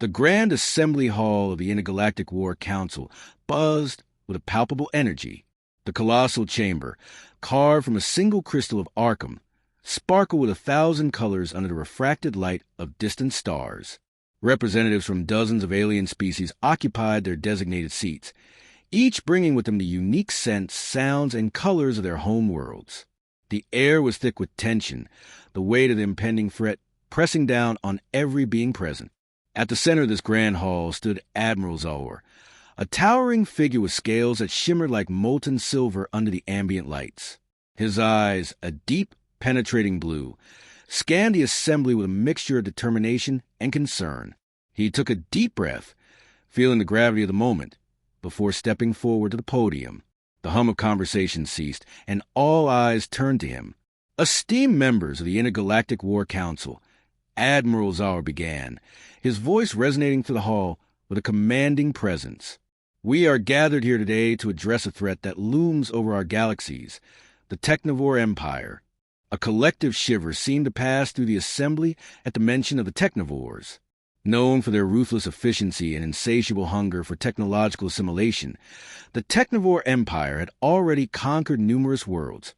The Grand Assembly Hall of the Intergalactic War Council buzzed with a palpable energy. The colossal chamber, carved from a single crystal of Arkham, sparkled with 1,000 colors under the refracted light of distant stars. Representatives from dozens of alien species occupied their designated seats, each bringing with them the unique scents, sounds, and colors of their home worlds. The air was thick with tension, the weight of the impending threat pressing down on every being present. At the center of this grand hall stood Admiral Zahor, a towering figure with scales that shimmered like molten silver under the ambient lights. His eyes, a deep, penetrating blue, scanned the assembly with a mixture of determination and concern. He took a deep breath, feeling the gravity of the moment, before stepping forward to the podium. The hum of conversation ceased, and all eyes turned to him. Esteemed members of the Intergalactic War Council, Admiral Zahor began, his voice resonating through the hall with a commanding presence. We are gathered here today to address a threat that looms over our galaxies, the Technovore Empire. A collective shiver seemed to pass through the assembly at the mention of the Technovores. Known for their ruthless efficiency and insatiable hunger for technological assimilation, the Technovore Empire had already conquered numerous worlds,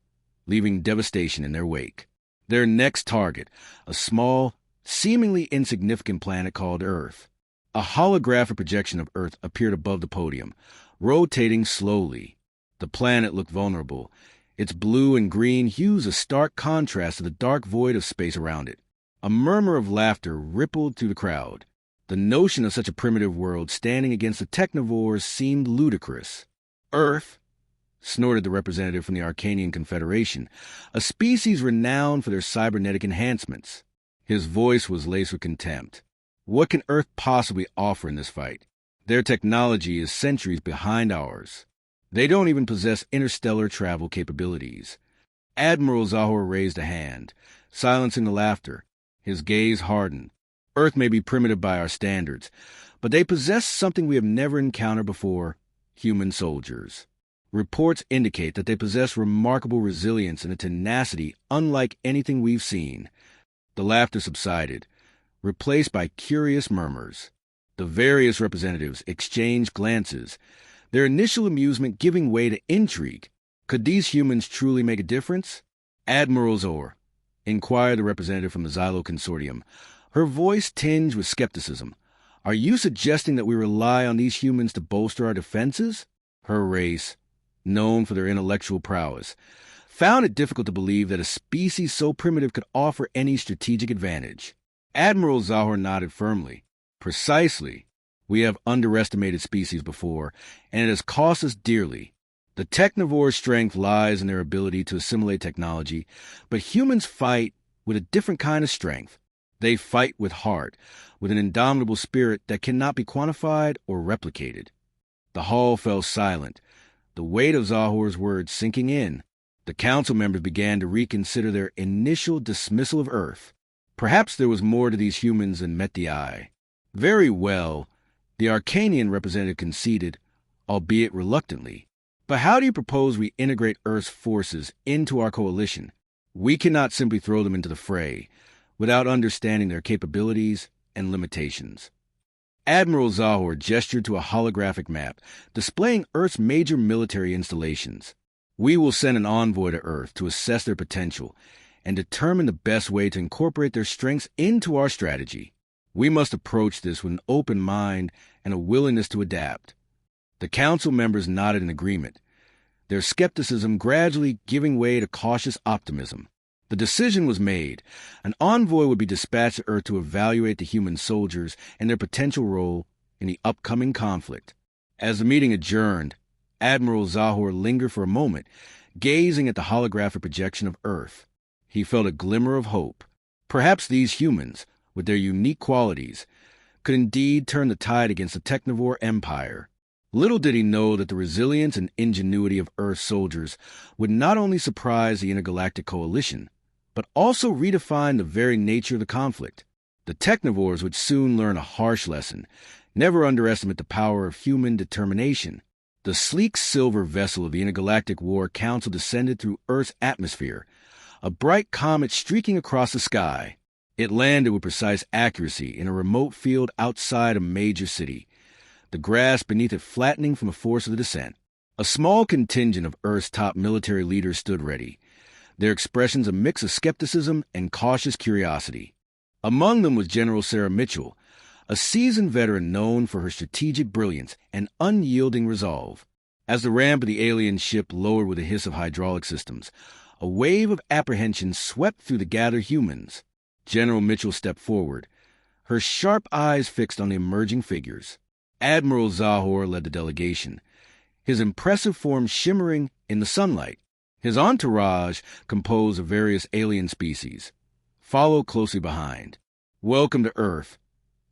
leaving devastation in their wake. Their next target, a small, seemingly insignificant planet called Earth. A holographic projection of Earth appeared above the podium, rotating slowly. The planet looked vulnerable, its blue and green hues a stark contrast to the dark void of space around it. A murmur of laughter rippled through the crowd. The notion of such a primitive world standing against the Technovores seemed ludicrous. Earth, snorted the representative from the Arcanian Confederation, a species renowned for their cybernetic enhancements. His voice was laced with contempt. What can Earth possibly offer in this fight? Their technology is centuries behind ours. They don't even possess interstellar travel capabilities. Admiral Zahor raised a hand, silencing the laughter. His gaze hardened. Earth may be primitive by our standards, but they possess something we have never encountered before: human soldiers. Reports indicate that they possess remarkable resilience and a tenacity unlike anything we've seen. The laughter subsided, replaced by curious murmurs. The various representatives exchanged glances, their initial amusement giving way to intrigue. Could these humans truly make a difference? Admiral Zahor, inquired the representative from the Xylo Consortium, her voice tinged with skepticism. Are you suggesting that we rely on these humans to bolster our defenses? Her race, known for their intellectual prowess, found it difficult to believe that a species so primitive could offer any strategic advantage. Admiral Zahor nodded firmly. Precisely. We have underestimated species before, and it has cost us dearly. The Technovore's strength lies in their ability to assimilate technology, but humans fight with a different kind of strength. They fight with heart, with an indomitable spirit that cannot be quantified or replicated. The hall fell silent, the weight of Zahor's words sinking in. The council members began to reconsider their initial dismissal of Earth. Perhaps there was more to these humans than met the eye. Very well, the Arcanian representative conceded, albeit reluctantly. But how do you propose we integrate Earth's forces into our coalition? We cannot simply throw them into the fray without understanding their capabilities and limitations. Admiral Zahor gestured to a holographic map displaying Earth's major military installations. We will send an envoy to Earth to assess their potential and determine the best way to incorporate their strengths into our strategy. We must approach this with an open mind and a willingness to adapt. The council members nodded in agreement, their skepticism gradually giving way to cautious optimism. The decision was made. An envoy would be dispatched to Earth to evaluate the human soldiers and their potential role in the upcoming conflict. As the meeting adjourned, Admiral Zahor lingered for a moment, gazing at the holographic projection of Earth. He felt a glimmer of hope. Perhaps these humans, with their unique qualities, could indeed turn the tide against the Technovore Empire. Little did he know that the resilience and ingenuity of Earth's soldiers would not only surprise the intergalactic coalition, but also redefine the very nature of the conflict. The Technovores would soon learn a harsh lesson: never underestimate the power of human determination. The sleek silver vessel of the Intergalactic War Council descended through Earth's atmosphere, a bright comet streaking across the sky. It landed with precise accuracy in a remote field outside a major city, the grass beneath it flattening from the force of the descent. A small contingent of Earth's top military leaders stood ready, their expressions a mix of skepticism and cautious curiosity. Among them was General Sarah Mitchell, a seasoned veteran known for her strategic brilliance and unyielding resolve. As the ramp of the alien ship lowered with a hiss of hydraulic systems, a wave of apprehension swept through the gathered humans. General Mitchell stepped forward, her sharp eyes fixed on the emerging figures. Admiral Zahor led the delegation, his impressive form shimmering in the sunlight. His entourage, composed of various alien species, followed closely behind. "Welcome to Earth,"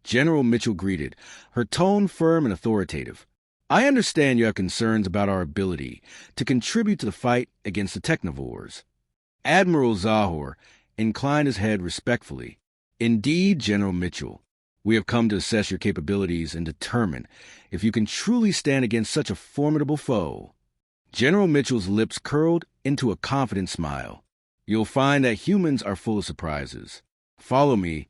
General Mitchell greeted, her tone firm and authoritative. "I understand you have concerns about our ability to contribute to the fight against the Technovores." Admiral Zahor inclined his head respectfully. "Indeed, General Mitchell, we have come to assess your capabilities and determine if you can truly stand against such a formidable foe." General Mitchell's lips curled into a confident smile. "You'll find that humans are full of surprises. Follow me."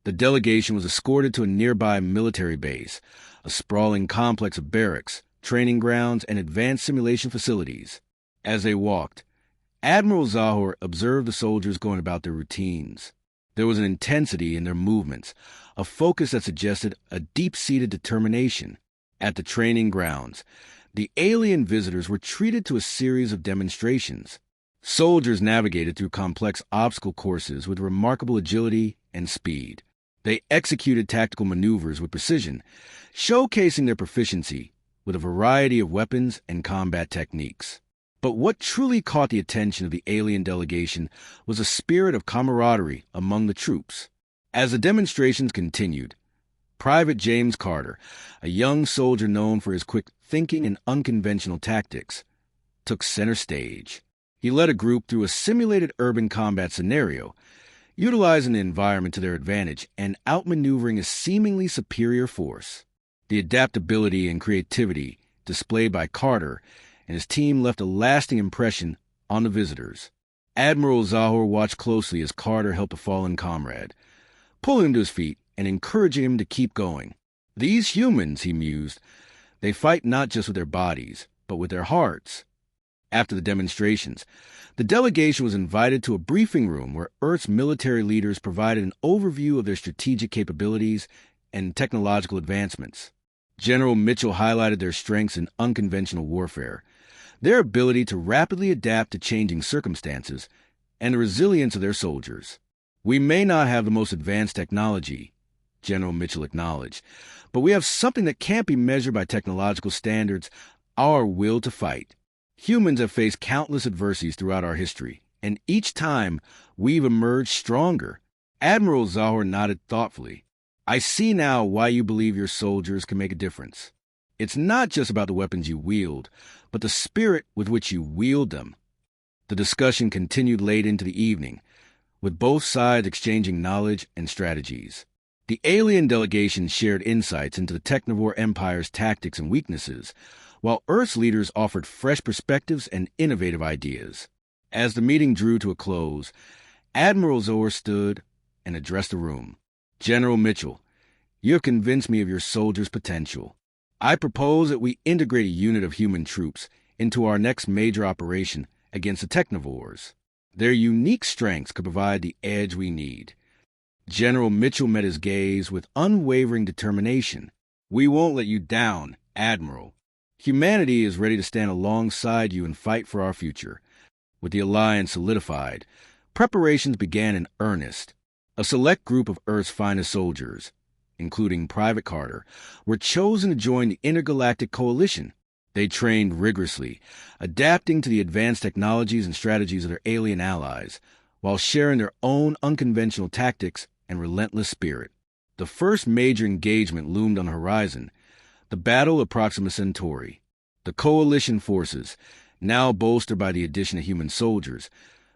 The delegation was escorted to a nearby military base, a sprawling complex of barracks, training grounds, and advanced simulation facilities. As they walked, Admiral Zahor observed the soldiers going about their routines. There was an intensity in their movements, a focus that suggested a deep-seated determination. At the training grounds, the alien visitors were treated to a series of demonstrations. Soldiers navigated through complex obstacle courses with remarkable agility and speed. They executed tactical maneuvers with precision, showcasing their proficiency with a variety of weapons and combat techniques. But what truly caught the attention of the alien delegation was a spirit of camaraderie among the troops. As the demonstrations continued, Private James Carter, a young soldier known for his quick thinking and unconventional tactics, took center stage. He led a group through a simulated urban combat scenario, utilizing the environment to their advantage and outmaneuvering a seemingly superior force. The adaptability and creativity displayed by Carter and his team left a lasting impression on the visitors. Admiral Zahor watched closely as Carter helped a fallen comrade, pulling him to his feet and encouraging him to keep going. "These humans," he mused, "they fight not just with their bodies, but with their hearts." After the demonstrations, the delegation was invited to a briefing room where Earth's military leaders provided an overview of their strategic capabilities and technological advancements. General Mitchell highlighted their strengths in unconventional warfare, their ability to rapidly adapt to changing circumstances, and the resilience of their soldiers. "We may not have the most advanced technology," General Mitchell acknowledged, "but we have something that can't be measured by technological standards: our will to fight. Humans have faced countless adversities throughout our history, and each time we've emerged stronger." Admiral Zahor nodded thoughtfully. "I see now why you believe your soldiers can make a difference. It's not just about the weapons you wield, but the spirit with which you wield them." The discussion continued late into the evening, with both sides exchanging knowledge and strategies. The alien delegation shared insights into the Technovore Empire's tactics and weaknesses, while Earth's leaders offered fresh perspectives and innovative ideas. As the meeting drew to a close, Admiral Zahor stood and addressed the room. "General Mitchell, you have convinced me of your soldiers' potential. I propose that we integrate a unit of human troops into our next major operation against the Technovores. Their unique strengths could provide the edge we need." General Mitchell met his gaze with unwavering determination. "We won't let you down, Admiral. Humanity is ready to stand alongside you and fight for our future." With the alliance solidified, preparations began in earnest. A select group of Earth's finest soldiers, including Private Carter, were chosen to join the Intergalactic Coalition. They trained rigorously, adapting to the advanced technologies and strategies of their alien allies, while sharing their own unconventional tactics and relentless spirit. The first major engagement loomed on the horizon: the Battle of Proxima Centauri. The Coalition forces, now bolstered by the addition of human soldiers,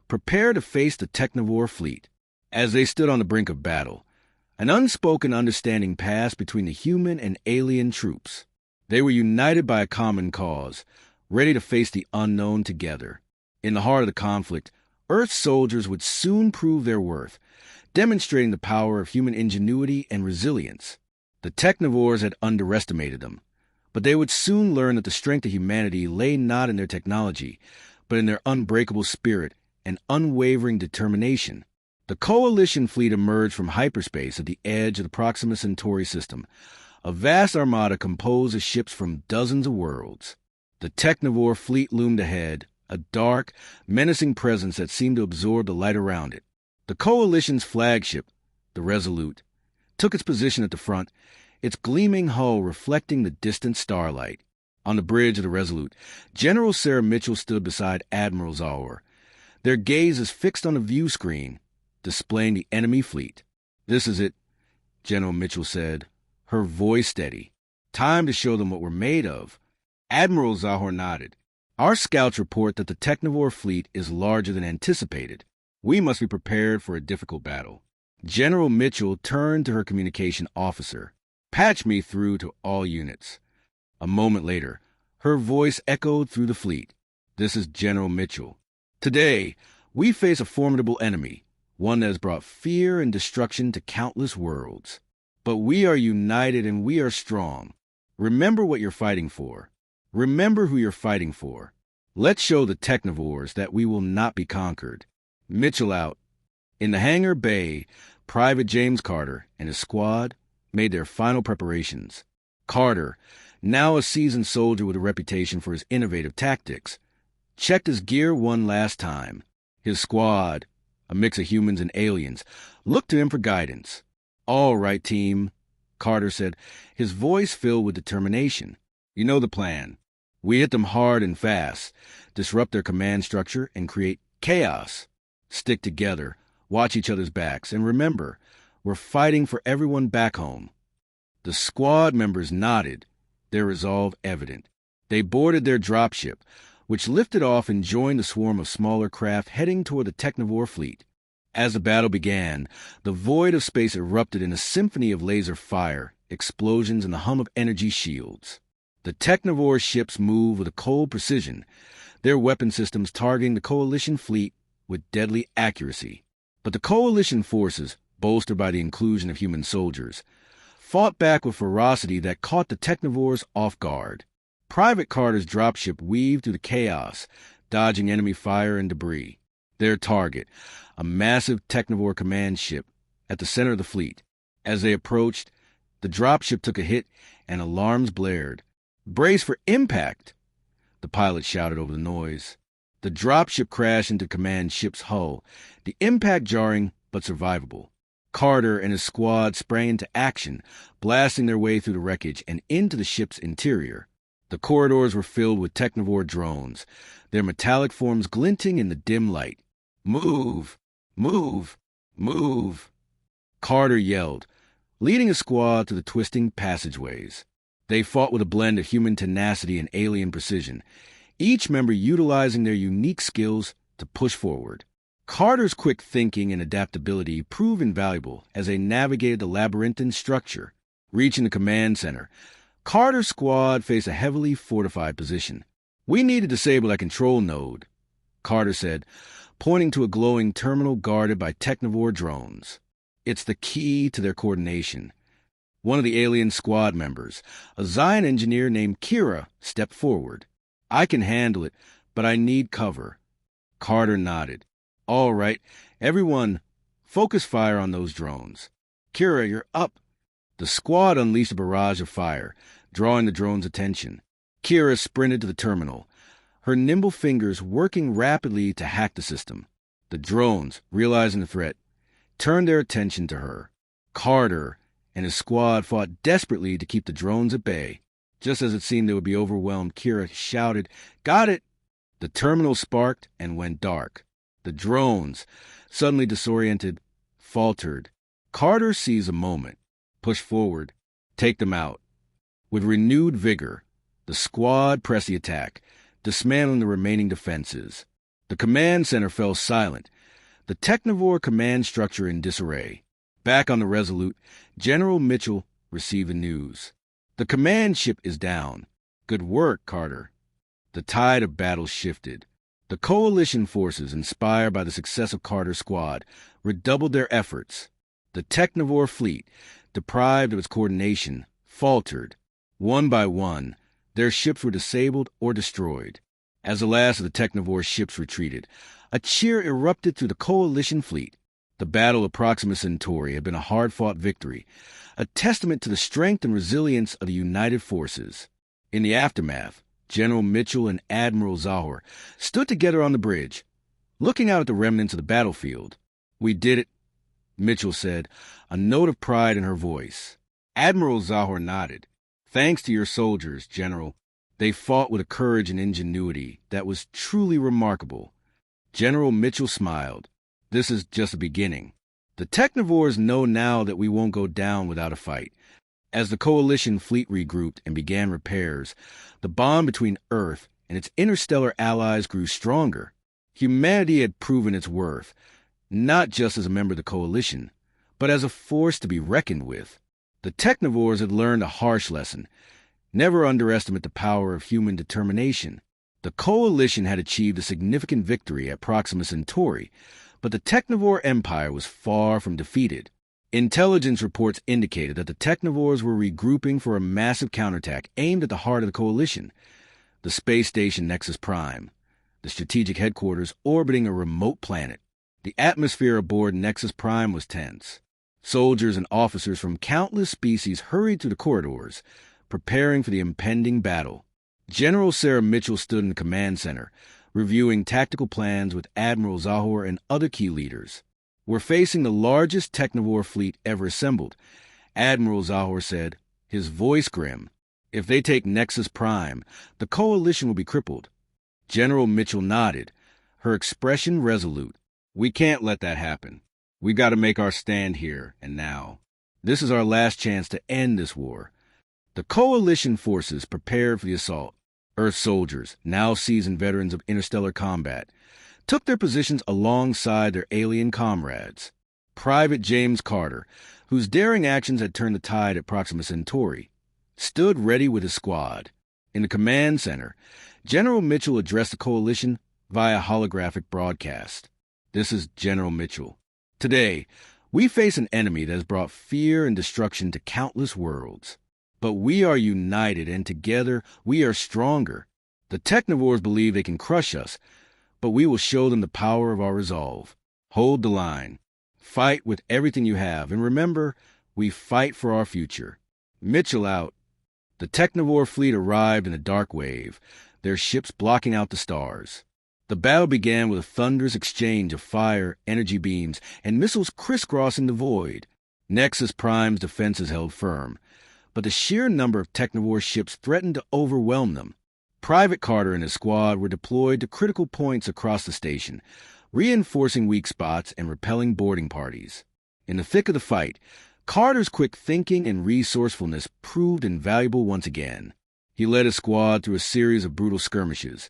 prepared to face the Technovore fleet. As they stood on the brink of battle, an unspoken understanding passed between the human and alien troops. They were united by a common cause, ready to face the unknown together. In the heart of the conflict, Earth's soldiers would soon prove their worth, demonstrating the power of human ingenuity and resilience. The Technovores had underestimated them, but they would soon learn that the strength of humanity lay not in their technology, but in their unbreakable spirit and unwavering determination. The Coalition fleet emerged from hyperspace at the edge of the Proxima Centauri system, a vast armada composed of ships from dozens of worlds. The Technovore fleet loomed ahead, a dark, menacing presence that seemed to absorb the light around it. The Coalition's flagship, the Resolute, took its position at the front, its gleaming hull reflecting the distant starlight. On the bridge of the Resolute, General Sarah Mitchell stood beside Admiral Zawar, their gazes fixed on the view screen, displaying the enemy fleet. "This is it," General Mitchell said, her voice steady. "Time to show them what we're made of." Admiral Zawar nodded. "Our scouts report that the Technovore fleet is larger than anticipated. We must be prepared for a difficult battle." General Mitchell turned to her communication officer. "Patch me through to all units." A moment later, her voice echoed through the fleet. "This is General Mitchell. Today, we face a formidable enemy, one that has brought fear and destruction to countless worlds. But we are united and we are strong. Remember what you're fighting for. Remember who you're fighting for. Let's show the Technovores that we will not be conquered." Mitchell out. In the hangar bay, Private James Carter and his squad made their final preparations. Carter, now a seasoned soldier with a reputation for his innovative tactics, checked his gear one last time. His squad, a mix of humans and aliens, looked to him for guidance. "All right, team," Carter said, his voice filled with determination. "You know the plan. We hit them hard and fast, disrupt their command structure, and create chaos. Stick together, watch each other's backs, and remember, we're fighting for everyone back home." The squad members nodded, their resolve evident. They boarded their dropship, which lifted off and joined the swarm of smaller craft heading toward the Technovore fleet. As the battle began, the void of space erupted in a symphony of laser fire, explosions, and the hum of energy shields. The Technovore ships moved with a cold precision, their weapon systems targeting the Coalition fleet with deadly accuracy. But the Coalition forces, bolstered by the inclusion of human soldiers, fought back with ferocity that caught the Technovores off guard. Private Carter's dropship weaved through the chaos, dodging enemy fire and debris. Their target, a massive Technovore command ship, at the center of the fleet. As they approached, the dropship took a hit and alarms blared. "Brace for impact!" the pilot shouted over the noise. The dropship crashed into the command ship's hull, the impact jarring but survivable. Carter and his squad sprang into action, blasting their way through the wreckage and into the ship's interior. The corridors were filled with Technovore drones, their metallic forms glinting in the dim light. "Move! Move! Move!" Carter yelled, leading his squad through the twisting passageways. They fought with a blend of human tenacity and alien precision, each member utilizing their unique skills to push forward. Carter's quick thinking and adaptability proved invaluable as they navigated the labyrinthine structure. Reaching the command center, Carter's squad faced a heavily fortified position. "We need to disable that control node," Carter said, pointing to a glowing terminal guarded by Technovore drones. "It's the key to their coordination." One of the alien squad members, a Zion engineer named Kira, stepped forward. "I can handle it, but I need cover." Carter nodded. "All right, everyone, focus fire on those drones. Kira, you're up." The squad unleashed a barrage of fire, drawing the drone's attention. Kira sprinted to the terminal, her nimble fingers working rapidly to hack the system. The drones, realizing the threat, turned their attention to her. Carter and his squad fought desperately to keep the drones at bay. Just as it seemed they would be overwhelmed, Kira shouted, "Got it!" The terminal sparked and went dark. The drones, suddenly disoriented, faltered. Carter seized a moment, pushed forward, take them out. With renewed vigor, the squad pressed the attack, dismantling the remaining defenses. The command center fell silent, the Technovore command structure in disarray. Back on the Resolute, General Mitchell received the news. "The command ship is down. Good work, Carter." The tide of battle shifted. The coalition forces, inspired by the success of Carter's squad, redoubled their efforts. The Technovore fleet, deprived of its coordination, faltered. One by one, their ships were disabled or destroyed. As the last of the Technovore ships retreated, a cheer erupted through the coalition fleet. The Battle of Proxima Centauri had been a hard-fought victory, a testament to the strength and resilience of the united forces. In the aftermath, General Mitchell and Admiral Zahor stood together on the bridge, looking out at the remnants of the battlefield. "We did it," Mitchell said, a note of pride in her voice. Admiral Zahor nodded. "Thanks to your soldiers, General. They fought with a courage and ingenuity that was truly remarkable." General Mitchell smiled. "This is just the beginning. The Technovores know now that we won't go down without a fight." As the coalition fleet regrouped and began repairs, the bond between Earth and its interstellar allies grew stronger. Humanity had proven its worth, not just as a member of the coalition, but as a force to be reckoned with. The Technovores had learned a harsh lesson: never underestimate the power of human determination. The coalition had achieved a significant victory at Proxima Centauri, but the Technovore Empire was far from defeated. Intelligence reports indicated that the Technovores were regrouping for a massive counterattack aimed at the heart of the coalition, the space station Nexus Prime, the strategic headquarters orbiting a remote planet. The atmosphere aboard Nexus Prime was tense. Soldiers and officers from countless species hurried through the corridors, preparing for the impending battle. General Sarah Mitchell stood in the command center, reviewing tactical plans with Admiral Zahor and other key leaders. "We're facing the largest Technovore fleet ever assembled," Admiral Zahor said, his voice grim. "If they take Nexus Prime, the coalition will be crippled." General Mitchell nodded, her expression resolute. "We can't let that happen. We've got to make our stand here and now. This is our last chance to end this war." The coalition forces prepared for the assault. Earth soldiers, now seasoned veterans of interstellar combat, took their positions alongside their alien comrades. Private James Carter, whose daring actions had turned the tide at Proxima Centauri, stood ready with his squad. In the command center, General Mitchell addressed the coalition via holographic broadcast. "This is General Mitchell. Today, we face an enemy that has brought fear and destruction to countless worlds. But we are united, and together we are stronger. The Technovores believe they can crush us, but we will show them the power of our resolve. Hold the line. Fight with everything you have, and remember, we fight for our future." Mitchell out. The Technovore fleet arrived in a dark wave, their ships blocking out the stars. The battle began with a thunderous exchange of fire, energy beams, and missiles crisscrossing the void. Nexus Prime's defenses held firm, but the sheer number of Technovore ships threatened to overwhelm them. Private Carter and his squad were deployed to critical points across the station, reinforcing weak spots and repelling boarding parties. In the thick of the fight, Carter's quick thinking and resourcefulness proved invaluable once again. He led his squad through a series of brutal skirmishes,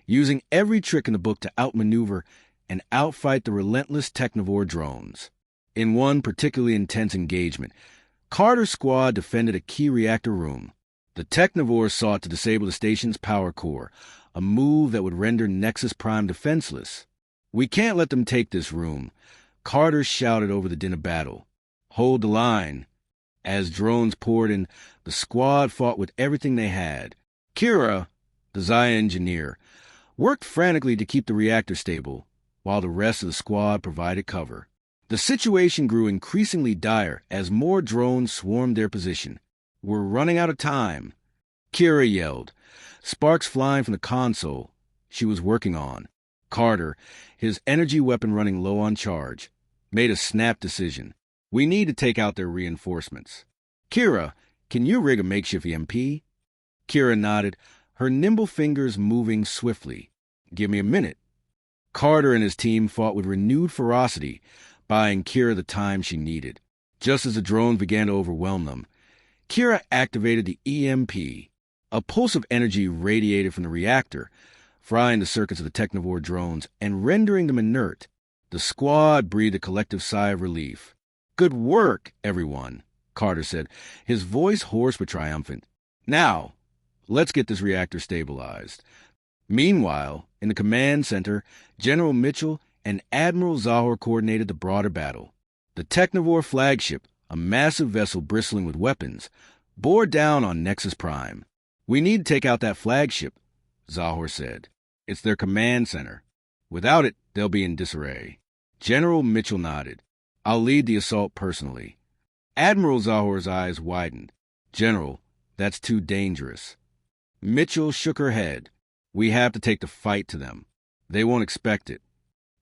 using every trick in the book to outmaneuver and outfight the relentless Technovore drones. In one particularly intense engagement, Carter's squad defended a key reactor room. The Technovores sought to disable the station's power core, a move that would render Nexus Prime defenseless. "We can't let them take this room," Carter shouted over the din of battle. "Hold the line." As drones poured in, the squad fought with everything they had. Kira, the Zaya engineer, worked frantically to keep the reactor stable, while the rest of the squad provided cover. The situation grew increasingly dire as more drones swarmed their position. "We're running out of time," Kira yelled, sparks flying from the console she was working on. Carter, his energy weapon running low on charge, made a snap decision. "We need to take out their reinforcements. Kira, can you rig a makeshift EMP?" Kira nodded, her nimble fingers moving swiftly. "Give me a minute." Carter and his team fought with renewed ferocity, buying Kira the time she needed. Just as the drones began to overwhelm them, Kira activated the EMP. A pulse of energy radiated from the reactor, frying the circuits of the Technovore drones and rendering them inert. The squad breathed a collective sigh of relief. "Good work, everyone," Carter said, his voice hoarse but triumphant. "Now, let's get this reactor stabilized." Meanwhile, in the command center, General Mitchell and Admiral Zahor coordinated the broader battle. The Technovore flagship, a massive vessel bristling with weapons, bore down on Nexus Prime. "We need to take out that flagship," Zahor said. "It's their command center. Without it, they'll be in disarray." General Mitchell nodded. "I'll lead the assault personally." Admiral Zahor's eyes widened. "General, that's too dangerous." Mitchell shook her head. "We have to take the fight to them. They won't expect it."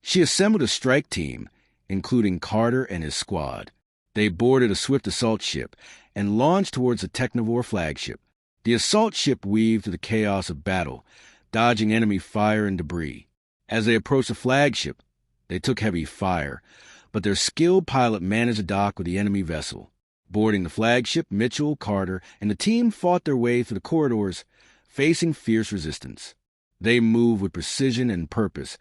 She assembled a strike team, including Carter and his squad. They boarded a swift assault ship and launched towards the Technovore flagship. The assault ship weaved through the chaos of battle, dodging enemy fire and debris. As they approached the flagship, they took heavy fire, but their skilled pilot managed to dock with the enemy vessel. Boarding the flagship, Mitchell, Carter, and the team fought their way through the corridors, facing fierce resistance. They moved with precision and purpose,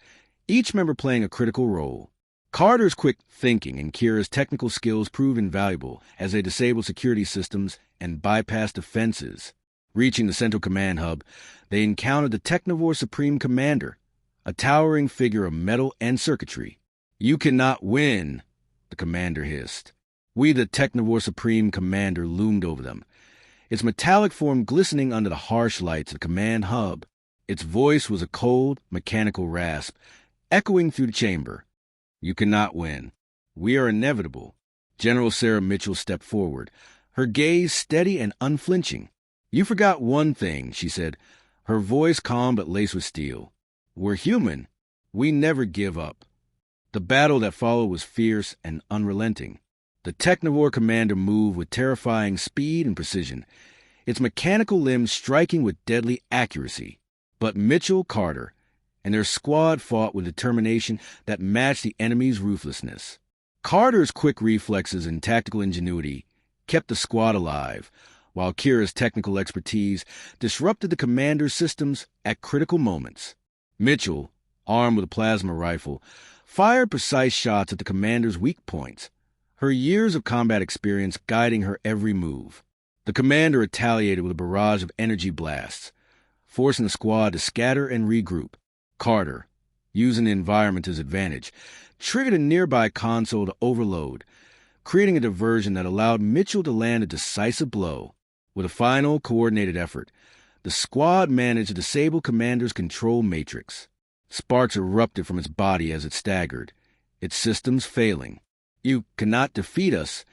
each member playing a critical role. Carter's quick thinking and Kira's technical skills proved invaluable as they disabled security systems and bypassed defenses. Reaching the Central Command Hub, they encountered the Technovore Supreme Commander, a towering figure of metal and circuitry. "You cannot win," the commander hissed. The Technovore Supreme Commander, loomed over them, its metallic form glistening under the harsh lights of the command hub. Its voice was a cold, mechanical rasp, echoing through the chamber. "You cannot win. We are inevitable." General Sarah Mitchell stepped forward, her gaze steady and unflinching. "You forgot one thing," she said, her voice calm but laced with steel. "We're human. We never give up." The battle that followed was fierce and unrelenting. The Technovore commander moved with terrifying speed and precision, its mechanical limbs striking with deadly accuracy. But Mitchell, Carter, and their squad fought with determination that matched the enemy's ruthlessness. Carter's quick reflexes and tactical ingenuity kept the squad alive, while Kira's technical expertise disrupted the commander's systems at critical moments. Mitchell, armed with a plasma rifle, fired precise shots at the commander's weak points, her years of combat experience guiding her every move. The commander retaliated with a barrage of energy blasts, forcing the squad to scatter and regroup. Carter, using the environment to his advantage, triggered a nearby console to overload, creating a diversion that allowed Mitchell to land a decisive blow. With a final, coordinated effort, the squad managed to disable Commander's control matrix. Sparks erupted from its body as it staggered, its systems failing. "You cannot defeat us,"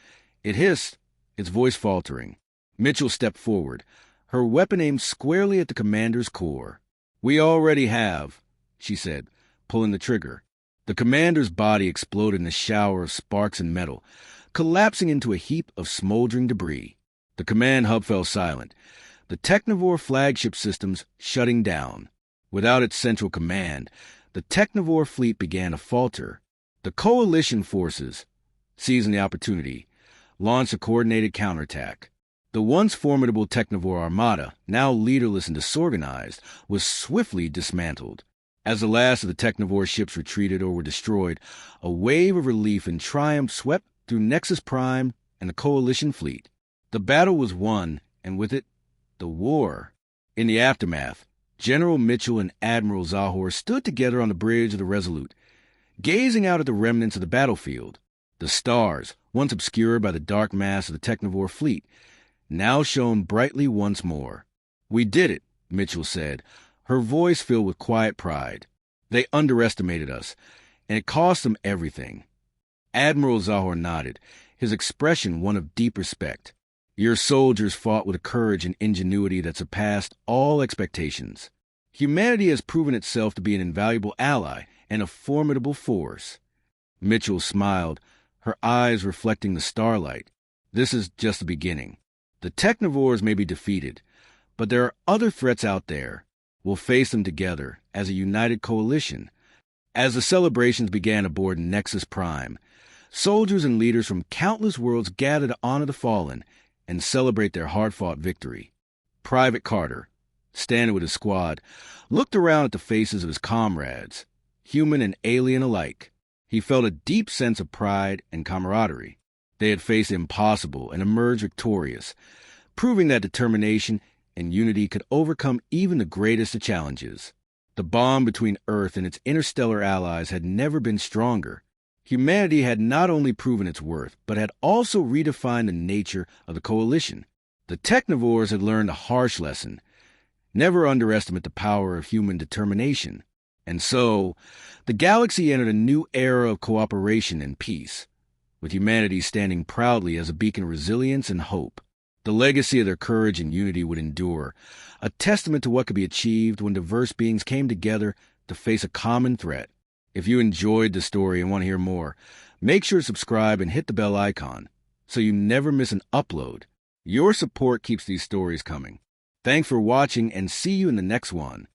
it hissed, its voice faltering. Mitchell stepped forward, her weapon aimed squarely at the Commander's core. "We already have," she said, pulling the trigger. The Commander's body exploded in a shower of sparks and metal, collapsing into a heap of smoldering debris. The command hub fell silent, the Technovore flagship systems shutting down. Without its central command, the Technovore fleet began to falter. The coalition forces, seizing the opportunity, launched a coordinated counterattack. The once formidable Technovore armada, now leaderless and disorganized, was swiftly dismantled. As the last of the Technovore ships retreated or were destroyed, a wave of relief and triumph swept through Nexus Prime and the coalition fleet. The battle was won, and with it, the war. In the aftermath, General Mitchell and Admiral Zahor stood together on the bridge of the Resolute, gazing out at the remnants of the battlefield. The stars, once obscured by the dark mass of the Technovore fleet, now shone brightly once more. "We did it," Mitchell said, her voice filled with quiet pride. "They underestimated us, and it cost them everything." Admiral Zahor nodded, his expression one of deep respect. "Your soldiers fought with a courage and ingenuity that surpassed all expectations. Humanity has proven itself to be an invaluable ally and a formidable force." Mitchell smiled, her eyes reflecting the starlight. "This is just the beginning. The Technovores may be defeated, but there are other threats out there. We'll face them together as a united coalition." As the celebrations began aboard Nexus Prime, soldiers and leaders from countless worlds gathered to honor the fallen and celebrate their hard-fought victory. Private Carter, standing with his squad, looked around at the faces of his comrades, human and alien alike. He felt a deep sense of pride and camaraderie. They had faced the impossible and emerged victorious, proving that determination and unity could overcome even the greatest of challenges. The bond between Earth and its interstellar allies had never been stronger. Humanity had not only proven its worth, but had also redefined the nature of the coalition. The Technovores had learned a harsh lesson. Never underestimate the power of human determination. And so, the galaxy entered a new era of cooperation and peace, with humanity standing proudly as a beacon of resilience and hope. The legacy of their courage and unity would endure, a testament to what could be achieved when diverse beings came together to face a common threat. If you enjoyed the story and want to hear more, make sure to subscribe and hit the bell icon so you never miss an upload. Your support keeps these stories coming. Thanks for watching and see you in the next one.